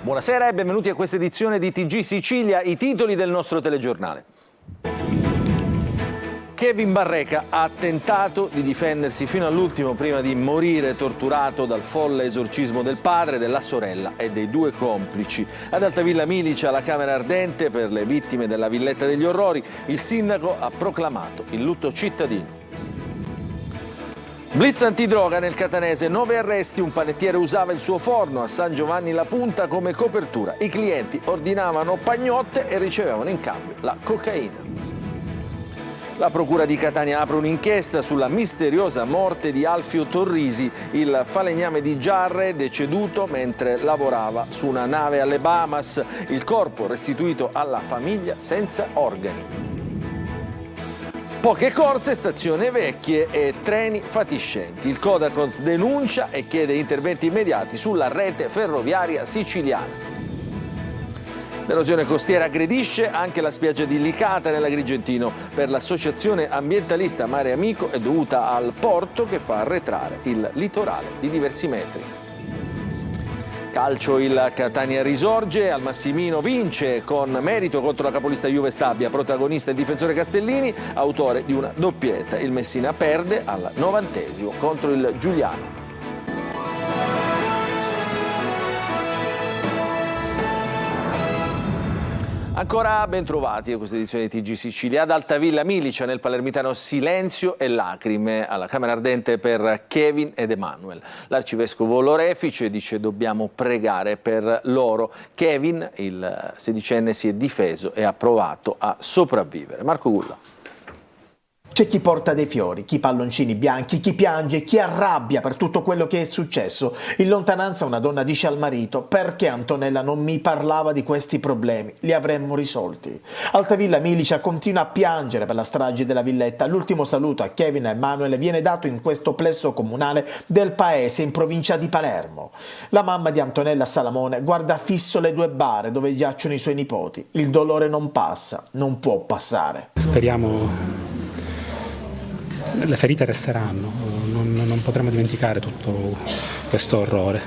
Buonasera e benvenuti a questa edizione di TG Sicilia, i titoli del nostro telegiornale. Kevin Barreca ha tentato di difendersi fino all'ultimo prima di morire torturato dal folle esorcismo del padre, della sorella e dei due complici. Ad Altavilla Milice, alla Camera Ardente per le vittime della Villetta degli Orrori, il sindaco ha proclamato il lutto cittadino. Blitz antidroga nel catanese, 9 arresti, un panettiere usava il suo forno a San Giovanni La Punta come copertura. I clienti ordinavano pagnotte e ricevevano in cambio la cocaina. La Procura di Catania apre un'inchiesta sulla misteriosa morte di Alfio Torrisi, il falegname di Giarre, deceduto mentre lavorava su una nave alle Bahamas. Il corpo restituito alla famiglia senza organi. Poche corse, stazioni vecchie e treni fatiscenti. Il Codacons denuncia e chiede interventi immediati sulla rete ferroviaria siciliana. L'erosione costiera aggredisce anche la spiaggia di Licata nell'Agrigentino. Per l'associazione ambientalista Mare Amico è dovuta al porto che fa arretrare il litorale di diversi metri. Calcio, il Catania risorge, al Massimino vince con merito contro la capolista Juve Stabia, protagonista il difensore Castellini, autore di una doppietta. Il Messina perde al 90° contro il Giuliano. Ancora ben trovati a questa edizione di TG Sicilia. Ad Altavilla Milice, nel palermitano, silenzio e lacrime alla Camera Ardente per Kevin ed Emanuel. L'arcivescovo Lorefice dice: dobbiamo pregare per loro. Kevin, il sedicenne, si è difeso e ha provato a sopravvivere. Marco Gulla. C'è chi porta dei fiori, chi palloncini bianchi, chi piange, chi arrabbia per tutto quello che è successo. In lontananza una donna dice al marito: perché Antonella non mi parlava di questi problemi? Li avremmo risolti. Altavilla Milice continua a piangere per la strage della Villetta. L'ultimo saluto a Kevin e Emanuele viene dato in questo plesso comunale del paese in provincia di Palermo. La mamma di Antonella Salamone guarda fisso le due bare dove giacciono i suoi nipoti. Il dolore non passa, non può passare. Speriamo. Le ferite resteranno, non potremo dimenticare tutto questo orrore,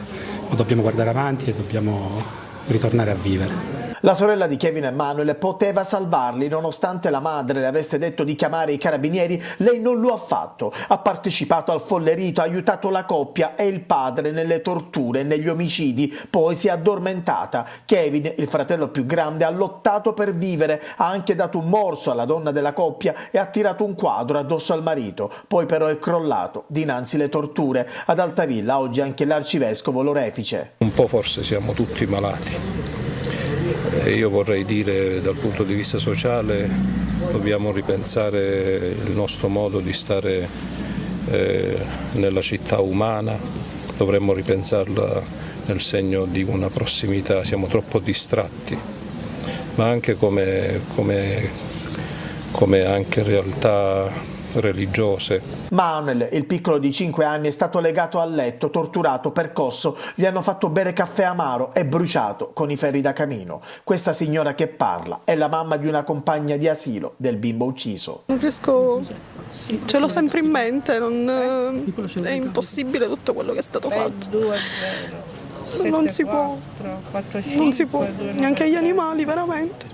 ma dobbiamo guardare avanti e dobbiamo ritornare a vivere. La sorella di Kevin e Emanuele poteva salvarli, nonostante la madre le avesse detto di chiamare i carabinieri. Lei non lo ha fatto, ha partecipato al folle rito, ha aiutato la coppia e il padre nelle torture e negli omicidi, poi si è addormentata. Kevin, il fratello più grande, ha lottato per vivere, ha anche dato un morso alla donna della coppia e ha tirato un quadro addosso al marito, poi però è crollato dinanzi alle torture. Ad Altavilla oggi anche l'arcivescovo Lorefice. Un po' forse siamo tutti malati. Io vorrei dire, dal punto di vista sociale, dobbiamo ripensare il nostro modo di stare nella città umana, dovremmo ripensarla nel segno di una prossimità, siamo troppo distratti, ma anche come anche realtà religiose. Manuel, il piccolo di 5 anni, è stato legato al letto, torturato, percosso, gli hanno fatto bere caffè amaro e bruciato con i ferri da camino. Questa signora che parla è la mamma di una compagna di asilo del bimbo ucciso. Non riesco, ce l'ho sempre in mente, è impossibile tutto quello che è stato fatto. Non si può, neanche agli animali veramente.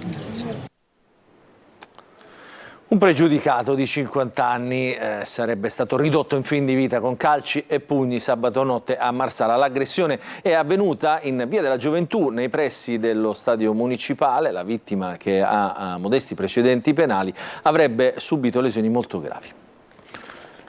Un pregiudicato di 50 anni sarebbe stato ridotto in fin di vita con calci e pugni sabato notte a Marsala. L'aggressione è avvenuta in Via della Gioventù, nei pressi dello stadio municipale. La vittima, che ha modesti precedenti penali, avrebbe subito lesioni molto gravi.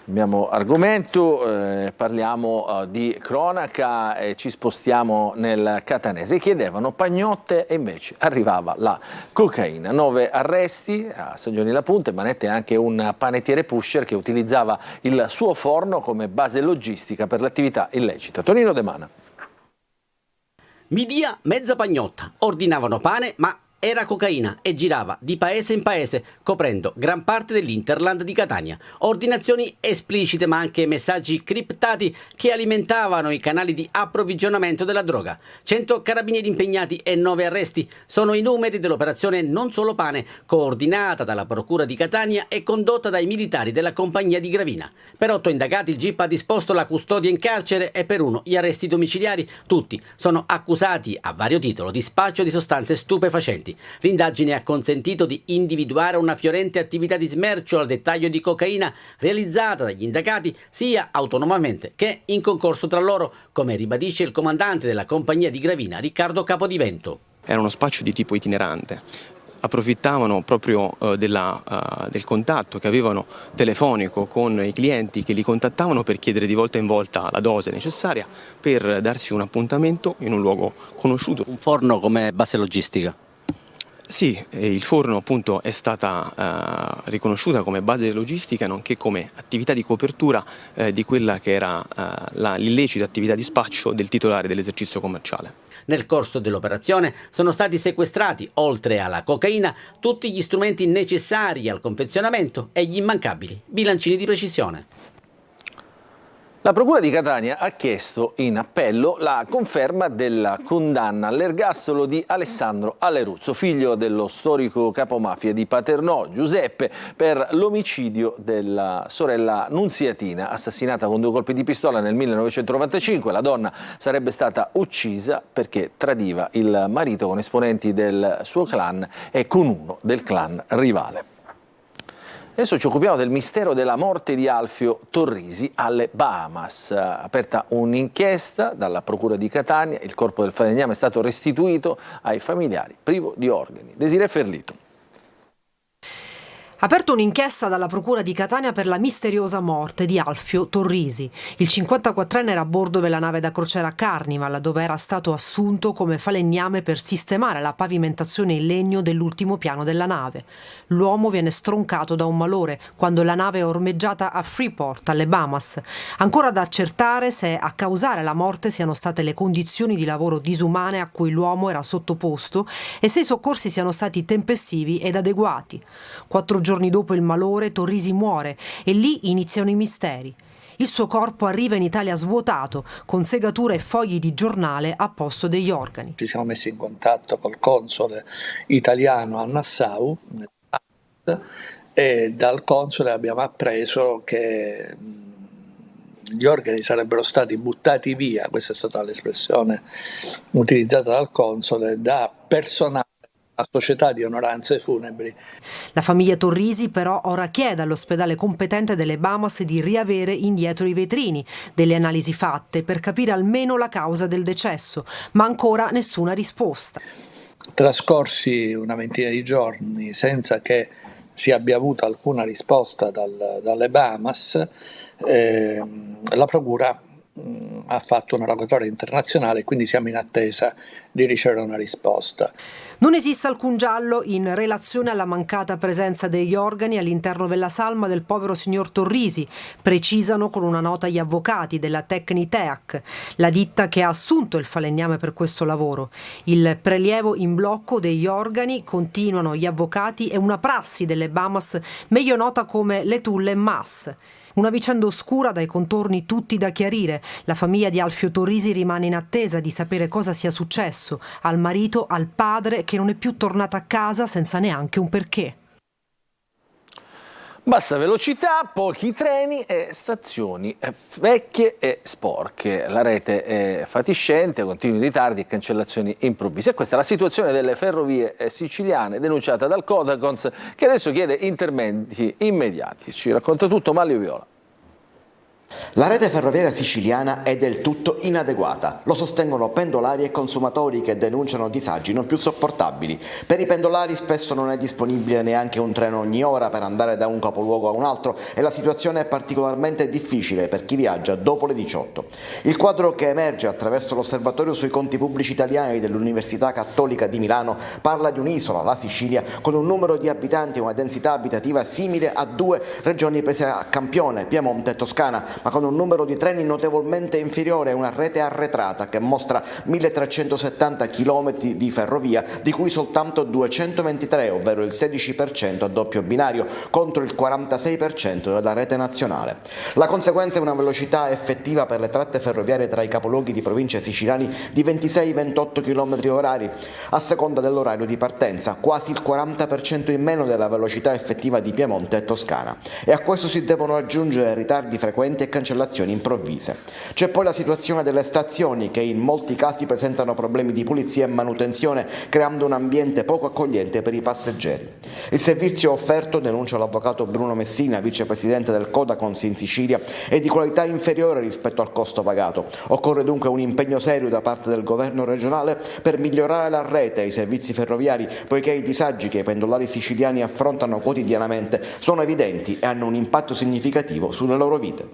Cambiamo argomento, parliamo di cronaca e ci spostiamo nel catanese. Chiedevano pagnotte e invece arrivava la cocaina. 9 arresti a San Giovanni La Punta, manette anche un panettiere pusher che utilizzava il suo forno come base logistica per l'attività illecita. Tonino De Mana. Mi dia mezza pagnotta, ordinavano pane ma Era cocaina e girava di paese in paese, coprendo gran parte dell'Interland di Catania. Ordinazioni esplicite ma anche messaggi criptati che alimentavano i canali di approvvigionamento della droga. 100 carabinieri impegnati e 9 arresti sono i numeri dell'operazione Non Solo Pane, coordinata dalla Procura di Catania e condotta dai militari della compagnia di Gravina. Per 8 indagati il GIP ha disposto la custodia in carcere e per 1 gli arresti domiciliari. Tutti sono accusati a vario titolo di spaccio di sostanze stupefacenti. L'indagine ha consentito di individuare una fiorente attività di smercio al dettaglio di cocaina realizzata dagli indagati sia autonomamente che in concorso tra loro, come ribadisce il comandante della compagnia di Gravina, Riccardo Capodivento. Era uno spaccio di tipo itinerante. Approfittavano proprio del contatto che avevano telefonico con i clienti che li contattavano per chiedere di volta in volta la dose necessaria per darsi un appuntamento in un luogo conosciuto. Un forno come base logistica? Sì, il forno appunto è stata riconosciuta come base logistica nonché come attività di copertura di quella che era l'illecita attività di spaccio del titolare dell'esercizio commerciale. Nel corso dell'operazione sono stati sequestrati, oltre alla cocaina, tutti gli strumenti necessari al confezionamento e gli immancabili bilancini di precisione. La Procura di Catania ha chiesto in appello la conferma della condanna all'ergastolo di Alessandro Aleruzzo, figlio dello storico capomafia di Paternò, Giuseppe, per l'omicidio della sorella Nunziatina, assassinata con 2 colpi di pistola nel 1995. La donna sarebbe stata uccisa perché tradiva il marito con esponenti del suo clan e con uno del clan rivale. Adesso ci occupiamo del mistero della morte di Alfio Torrisi alle Bahamas. Aperta un'inchiesta dalla Procura di Catania, il corpo del falegname è stato restituito ai familiari privo di organi. Desiree Ferlito. Aperto un'inchiesta dalla Procura di Catania per la misteriosa morte di Alfio Torrisi. Il 54enne era a bordo della nave da crociera Carnival, dove era stato assunto come falegname per sistemare la pavimentazione in legno dell'ultimo piano della nave. L'uomo viene stroncato da un malore quando la nave è ormeggiata a Freeport, alle Bahamas. Ancora da accertare se a causare la morte siano state le condizioni di lavoro disumane a cui l'uomo era sottoposto e se i soccorsi siano stati tempestivi ed adeguati. 4 giorni dopo il malore Torrisi muore e lì iniziano i misteri. Il suo corpo arriva in Italia svuotato, con segature e fogli di giornale a posto degli organi. Ci siamo messi in contatto col console italiano a Nassau e dal console abbiamo appreso che gli organi sarebbero stati buttati via, questa è stata l'espressione utilizzata dal console, da personale a società di onoranze funebri. La famiglia Torrisi però ora chiede all'ospedale competente delle Bahamas di riavere indietro i vetrini delle analisi fatte per capire almeno la causa del decesso, ma ancora nessuna risposta. Trascorsi una ventina di giorni senza che si abbia avuto alcuna risposta dalle Bahamas, la Procura ha fatto una rogatoria internazionale e quindi siamo in attesa di ricevere una risposta. Non esiste alcun giallo in relazione alla mancata presenza degli organi all'interno della salma del povero signor Torrisi, precisano con una nota gli avvocati della Tecniteac, la ditta che ha assunto il falegname per questo lavoro. Il prelievo in blocco degli organi, continuano gli avvocati, è una prassi delle Bahamas meglio nota come le Tulle Mass. Una vicenda oscura dai contorni tutti da chiarire. La famiglia di Alfio Torrisi rimane in attesa di sapere cosa sia successo al marito, al padre che non è più tornato a casa senza neanche un perché. Bassa velocità, pochi treni e stazioni vecchie e sporche. La rete è fatiscente, continui ritardi e cancellazioni improvvise. E questa è la situazione delle ferrovie siciliane denunciata dal Codacons, che adesso chiede interventi immediati. Ci racconta tutto Mario Viola. La rete ferroviaria siciliana è del tutto inadeguata, lo sostengono pendolari e consumatori che denunciano disagi non più sopportabili. Per i pendolari spesso non è disponibile neanche un treno ogni ora per andare da un capoluogo a un altro e la situazione è particolarmente difficile per chi viaggia dopo le 18. Il quadro che emerge attraverso l'osservatorio sui conti pubblici italiani dell'Università Cattolica di Milano parla di un'isola, la Sicilia, con un numero di abitanti e una densità abitativa simile a 2 regioni prese a campione, Piemonte e Toscana, ma con un numero di treni notevolmente inferiore e una rete arretrata che mostra 1370 km di ferrovia, di cui soltanto 223, ovvero il 16% a doppio binario, contro il 46% della rete nazionale. La conseguenza è una velocità effettiva per le tratte ferroviarie tra i capoluoghi di provincia siciliani di 26-28 km orari, a seconda dell'orario di partenza, quasi il 40% in meno della velocità effettiva di Piemonte e Toscana. E a questo si devono aggiungere ritardi frequenti e cancellazioni improvvise. C'è poi la situazione delle stazioni, che in molti casi presentano problemi di pulizia e manutenzione, creando un ambiente poco accogliente per i passeggeri. Il servizio offerto, denuncia l'avvocato Bruno Messina, vicepresidente del Codacons in Sicilia, è di qualità inferiore rispetto al costo pagato. Occorre dunque un impegno serio da parte del governo regionale per migliorare la rete e i servizi ferroviari, poiché i disagi che i pendolari siciliani affrontano quotidianamente sono evidenti e hanno un impatto significativo sulle loro vite.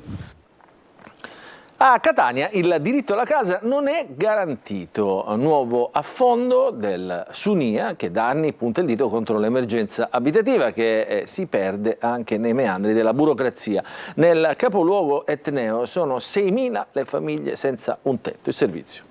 A Catania il diritto alla casa non è garantito. Nuovo affondo del Sunia che da anni punta il dito contro l'emergenza abitativa che si perde anche nei meandri della burocrazia. Nel capoluogo etneo sono 6.000 le famiglie senza un tetto. Il servizio.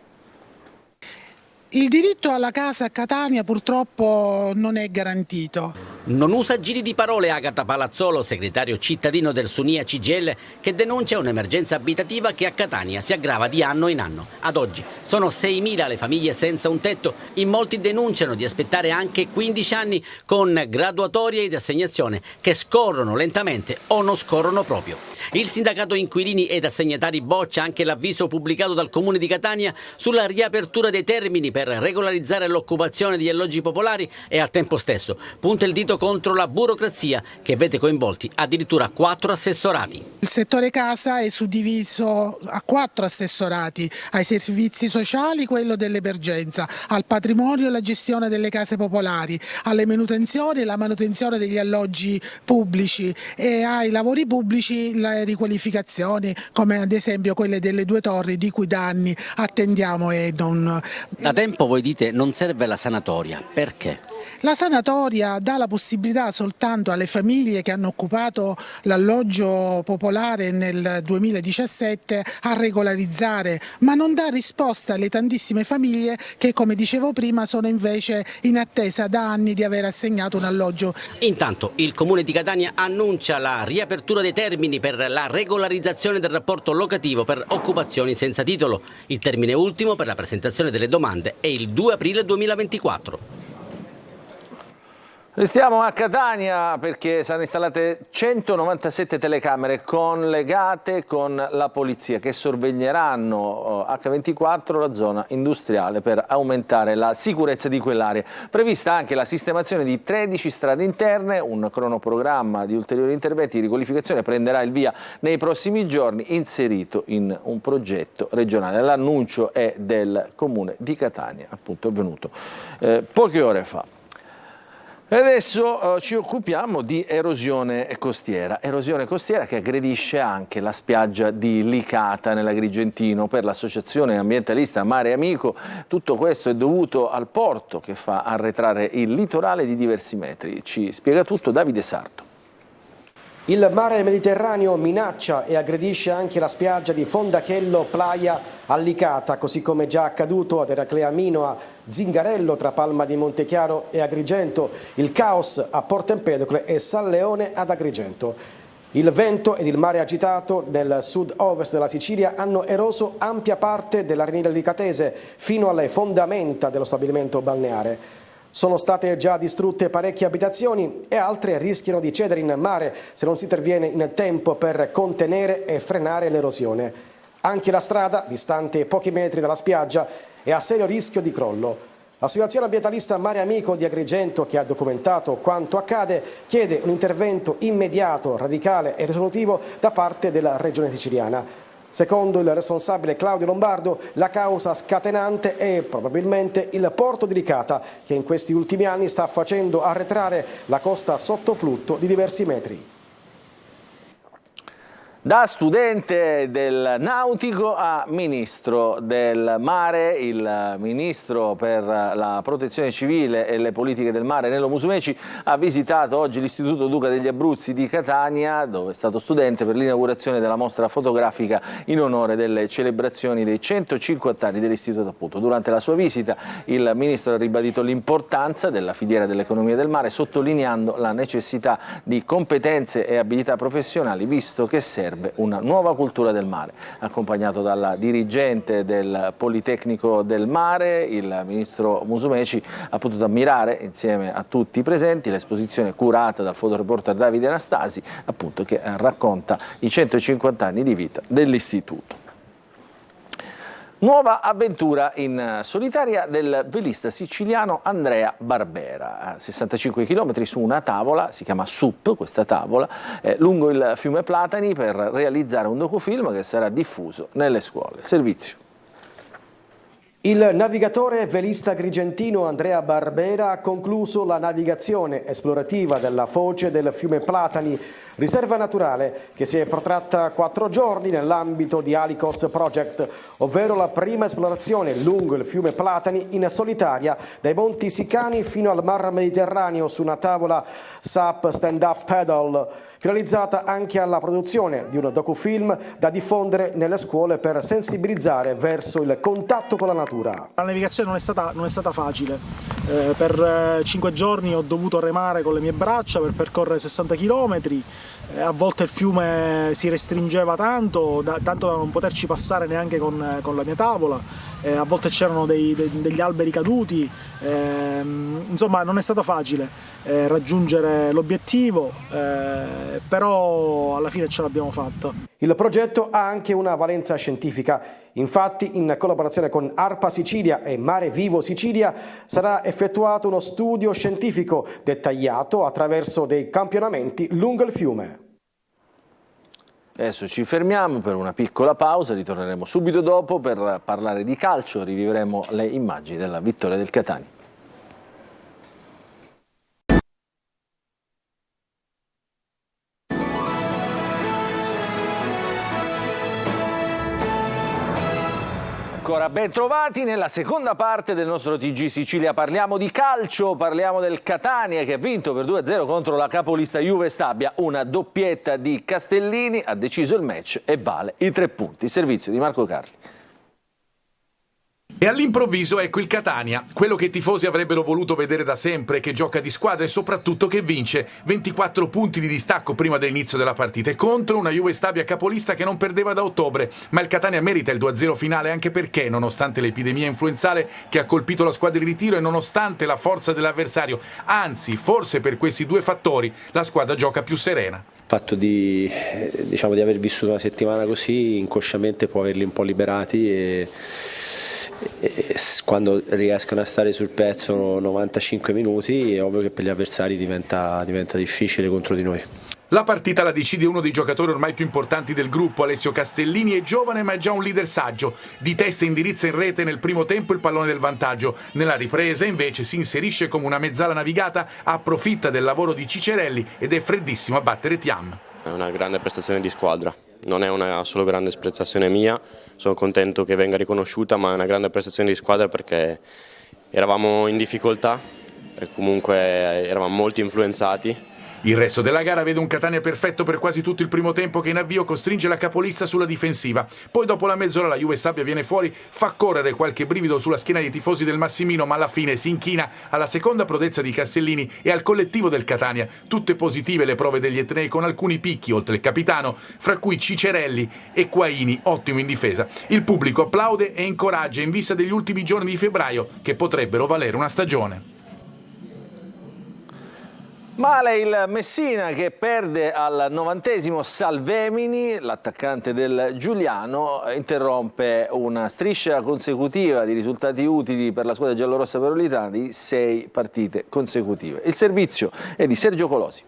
Il diritto alla casa a Catania purtroppo non è garantito. Non usa giri di parole Agata Palazzolo, segretario cittadino del Sunia CGIL, che denuncia un'emergenza abitativa che a Catania si aggrava di anno in anno. Ad oggi sono 6.000 le famiglie senza un tetto, in molti denunciano di aspettare anche 15 anni con graduatorie ed assegnazione che scorrono lentamente o non scorrono proprio. Il sindacato inquilini ed assegnatari boccia anche l'avviso pubblicato dal Comune di Catania sulla riapertura dei termini per regolarizzare l'occupazione degli alloggi popolari e al tempo stesso punta il dito contro la burocrazia che vede coinvolti addirittura 4 assessorati. Il settore casa è suddiviso a 4 assessorati, ai servizi sociali quello dell'emergenza, al patrimonio e la gestione delle case popolari, alle manutenzioni e la manutenzione degli alloggi pubblici e ai lavori pubblici le riqualificazioni come ad esempio quelle delle 2 torri di cui da anni attendiamo e non... Da tempo voi dite non serve la sanatoria, perché? La sanatoria dà la possibilità soltanto alle famiglie che hanno occupato l'alloggio popolare nel 2017 a regolarizzare, ma non dà risposta alle tantissime famiglie che, come dicevo prima, sono invece in attesa da anni di aver assegnato un alloggio. Intanto il Comune di Catania annuncia la riapertura dei termini per la regolarizzazione del rapporto locativo per occupazioni senza titolo. Il termine ultimo per la presentazione delle domande è il 2 aprile 2024. Restiamo a Catania perché saranno installate 197 telecamere collegate con la polizia che sorveglieranno H24 la zona industriale per aumentare la sicurezza di quell'area. Prevista anche la sistemazione di 13 strade interne, un cronoprogramma di ulteriori interventi di riqualificazione prenderà il via nei prossimi giorni, inserito in un progetto regionale. L'annuncio è del Comune di Catania, appunto è venuto poche ore fa. E adesso ci occupiamo di erosione costiera che aggredisce anche la spiaggia di Licata nell'Agrigentino. Per l'associazione ambientalista Mare Amico tutto questo è dovuto al porto che fa arretrare il litorale di diversi metri. Ci spiega tutto Davide Sarto. Il mare Mediterraneo minaccia e aggredisce anche la spiaggia di Fondachello Playa a Licata, così come già accaduto ad Eraclea Minoa, Zingarello tra Palma di Montechiaro e Agrigento, il caos a Porto Empedocle e San Leone ad Agrigento. Il vento ed il mare agitato nel sud-ovest della Sicilia hanno eroso ampia parte dell'arenile licatese fino alle fondamenta dello stabilimento balneare. Sono state già distrutte parecchie abitazioni e altre rischiano di cedere in mare se non si interviene in tempo per contenere e frenare l'erosione. Anche la strada, distante pochi metri dalla spiaggia, è a serio rischio di crollo. L'associazione ambientalista Mare Amico di Agrigento, che ha documentato quanto accade, chiede un intervento immediato, radicale e risolutivo da parte della Regione siciliana. Secondo il responsabile Claudio Lombardo, la causa scatenante è probabilmente il porto di Licata, che in questi ultimi anni sta facendo arretrare la costa sotto flutto di diversi metri. Da studente del nautico a ministro del mare, il ministro per la protezione civile e le politiche del mare Nello Musumeci ha visitato oggi l'Istituto Duca degli Abruzzi di Catania, dove è stato studente per l'inaugurazione della mostra fotografica in onore delle celebrazioni dei 150 anni dell'istituto. Appunto. Durante la sua visita il ministro ha ribadito l'importanza della filiera dell'economia del mare, sottolineando la necessità di competenze e abilità professionali, visto che serve una nuova cultura del mare. Accompagnato dalla dirigente del Politecnico del Mare, il ministro Musumeci ha potuto ammirare insieme a tutti i presenti l'esposizione curata dal fotoreporter Davide Anastasi, appunto, che racconta i 150 anni di vita dell'istituto. Nuova avventura in solitaria del velista siciliano Andrea Barbera, a 65 km su una tavola, si chiama SUP questa tavola, lungo il fiume Platani, per realizzare un docufilm che sarà diffuso nelle scuole. Servizio. Il navigatore velista agrigentino Andrea Barbera ha concluso la navigazione esplorativa della foce del fiume Platani, riserva naturale che si è protratta 4 giorni nell'ambito di Alicos Project, ovvero la prima esplorazione lungo il fiume Platani in solitaria dai Monti Sicani fino al Mar Mediterraneo su una tavola SUP stand-up paddle, finalizzata anche alla produzione di un docufilm da diffondere nelle scuole per sensibilizzare verso il contatto con la natura. La navigazione non è stata facile, per 5 giorni ho dovuto remare con le mie braccia per percorrere 60 km, a volte il fiume si restringeva tanto da non poterci passare neanche con la mia tavola, a volte c'erano degli alberi caduti, insomma non è stato facile raggiungere l'obiettivo, però alla fine ce l'abbiamo fatta. Il progetto ha anche una valenza scientifica, infatti in collaborazione con ARPA Sicilia e Mare Vivo Sicilia sarà effettuato uno studio scientifico dettagliato attraverso dei campionamenti lungo il fiume. Adesso ci fermiamo per una piccola pausa, ritorneremo subito dopo per parlare di calcio, rivivremo le immagini della vittoria del Catania. Ancora ben trovati nella seconda parte del nostro TG Sicilia. Parliamo di calcio, parliamo del Catania che ha vinto per 2-0 contro la capolista Juve Stabia. Una doppietta di Castellini ha deciso il match e vale i 3 punti. Servizio di Marco Carli. E all'improvviso ecco il Catania, quello che i tifosi avrebbero voluto vedere da sempre, che gioca di squadra e soprattutto che vince. 24 punti di distacco prima dell'inizio della partita e contro una Juve Stabia capolista che non perdeva da ottobre. Ma il Catania merita il 2-0 finale anche perché, nonostante l'epidemia influenzale che ha colpito la squadra di ritiro e nonostante la forza dell'avversario, anzi forse per questi 2 fattori, la squadra gioca più serena. Il fatto di aver vissuto una settimana così inconsciamente può averli un po' liberati e quando riescono a stare sul pezzo 95 minuti è ovvio che per gli avversari diventa difficile contro di noi. La partita la decide uno dei giocatori ormai più importanti del gruppo, Alessio Castellini. È giovane ma è già un leader saggio, di testa indirizza in rete nel primo tempo il pallone del vantaggio, nella ripresa invece si inserisce come una mezzala navigata, approfitta del lavoro di Cicerelli ed è freddissimo a battere Thiam. È una grande prestazione di squadra, non è una solo grande prestazione mia, sono contento che venga riconosciuta, ma è una grande prestazione di squadra perché eravamo in difficoltà e comunque eravamo molto influenzati. Il resto della gara vede un Catania perfetto per quasi tutto il primo tempo che in avvio costringe la capolista sulla difensiva. Poi dopo la mezz'ora la Juve Stabia viene fuori, fa correre qualche brivido sulla schiena dei tifosi del Massimino, ma alla fine si inchina alla seconda prodezza di Castellini e al collettivo del Catania. Tutte positive le prove degli etnei con alcuni picchi oltre il capitano, fra cui Cicerelli e Quaini, ottimo in difesa. Il pubblico applaude e incoraggia in vista degli ultimi giorni di febbraio che potrebbero valere una stagione. Male il Messina che perde al 90° Salvemini, l'attaccante del Giuliano interrompe una striscia consecutiva di risultati utili per la squadra giallorossa perolitana di 6 partite consecutive. Il servizio è di Sergio Colosi.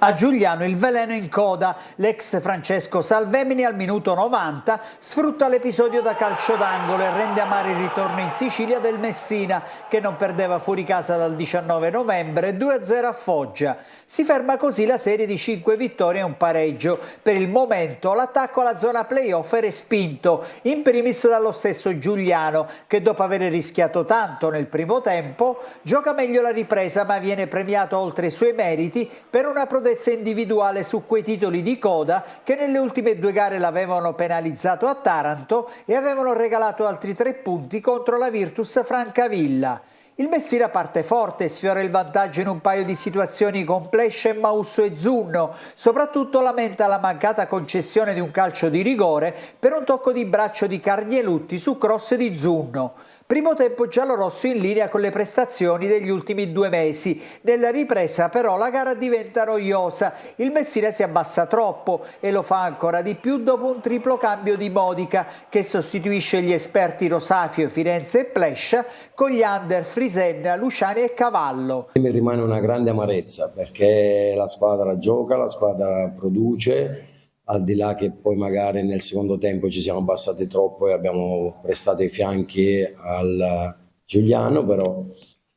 A Giugliano il veleno in coda. L'ex Francesco Salvemini al minuto 90 sfrutta l'episodio da calcio d'angolo e rende amaro il ritorno in Sicilia del Messina, che non perdeva fuori casa dal 19 novembre, 2-0 a Foggia. Si ferma così la serie di 5 vittorie e un pareggio. Per il momento l'attacco alla zona playoff è respinto, in primis dallo stesso Giugliano, che dopo aver rischiato tanto nel primo tempo, gioca meglio la ripresa ma viene premiato oltre i suoi meriti per una prodezza individuale su quei titoli di coda che nelle ultime 2 gare l'avevano penalizzato a Taranto e avevano regalato altri 3 punti contro la Virtus Francavilla. Il Messina parte forte e sfiora il vantaggio in un paio di situazioni con Plescia, Mausso e Zunno. Soprattutto lamenta la mancata concessione di un calcio di rigore per un tocco di braccio di Carnielutti su cross di Zunno. Primo tempo giallorosso in linea con le prestazioni degli ultimi 2 mesi. Nella ripresa però la gara diventa noiosa. Il Messina si abbassa troppo e lo fa ancora di più dopo un triplo cambio di Modica, che sostituisce gli esperti Rosafio, Firenze e Plescia con gli under Frisenna, Luciani e Cavallo. Mi rimane una grande amarezza perché la squadra gioca, la squadra produce, al di là che poi magari nel secondo tempo ci siamo abbassati troppo e abbiamo prestato i fianchi al Giugliano, però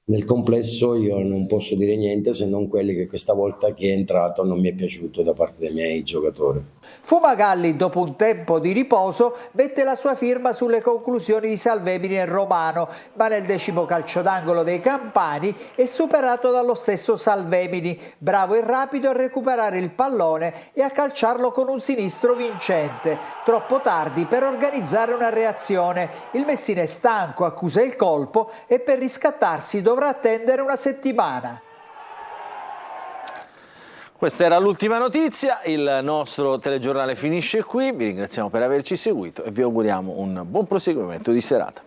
nel complesso io non posso dire niente se non quelli che questa volta che è entrato non mi è piaciuto da parte dei miei giocatori. Fumagalli, dopo un tempo di riposo, mette la sua firma sulle conclusioni di Salvemini e Romano, ma nel 10° calcio d'angolo dei Campani è superato dallo stesso Salvemini, bravo e rapido a recuperare il pallone e a calciarlo con un sinistro vincente. Troppo tardi per organizzare una reazione. Il Messina è stanco, accusa il colpo e per riscattarsi dovrà attendere una settimana. Questa era l'ultima notizia, il nostro telegiornale finisce qui, vi ringraziamo per averci seguito e vi auguriamo un buon proseguimento di serata.